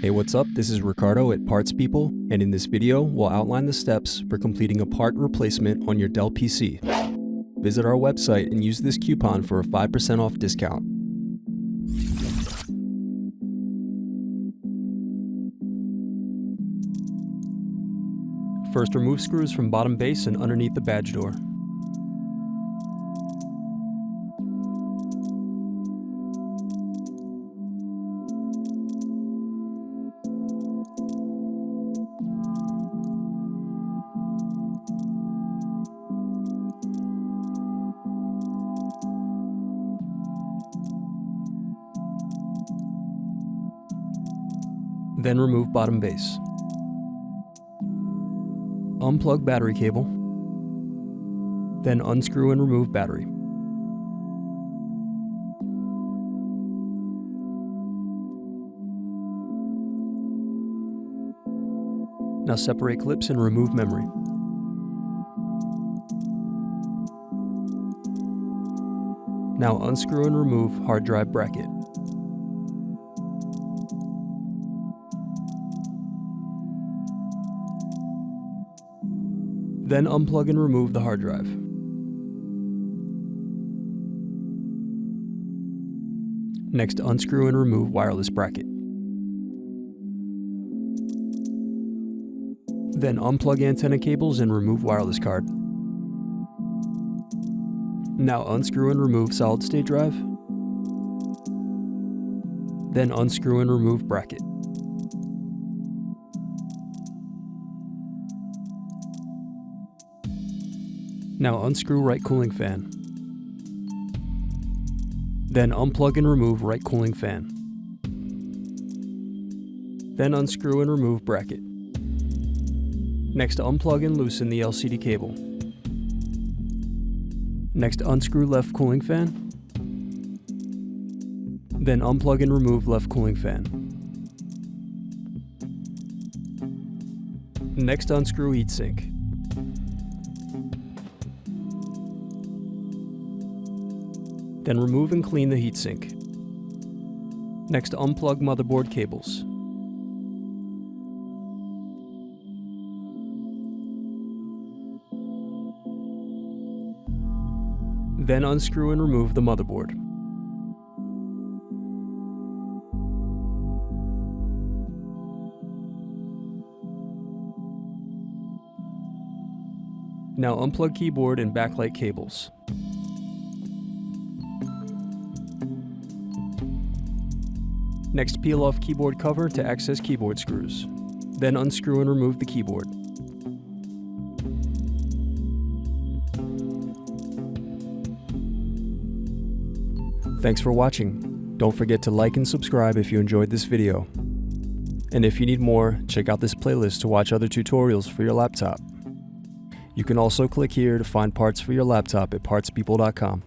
Hey, what's up? This is Ricardo at Parts People, and in this video, we'll outline the steps for completing a part replacement on your Dell PC. Visit our website and use this coupon for a 5% off discount. First, remove screws from bottom base and underneath the badge door. Then remove bottom base. Unplug battery cable. Then unscrew and remove battery. Now separate clips and remove memory. Now unscrew and remove hard drive bracket. Then unplug and remove the hard drive. Next, unscrew and remove wireless bracket. Then unplug antenna cables and remove wireless card. Now unscrew and remove solid state drive. Then unscrew and remove bracket. Now unscrew right cooling fan. Then unplug and remove right cooling fan. Then unscrew and remove bracket. Next, unplug and loosen the LCD cable. Next, unscrew left cooling fan. Then unplug and remove left cooling fan. Next, unscrew heatsink. Then remove and clean the heatsink. Next, unplug motherboard cables. Then unscrew and remove the motherboard. Now unplug keyboard and backlight cables. Next, peel off keyboard cover to access keyboard screws. Then unscrew and remove the keyboard. Thanks for watching. Don't forget to like and subscribe if you enjoyed this video. And if you need more, check out this playlist to watch other tutorials for your laptop. You can also click here to find parts for your laptop at partspeople.com.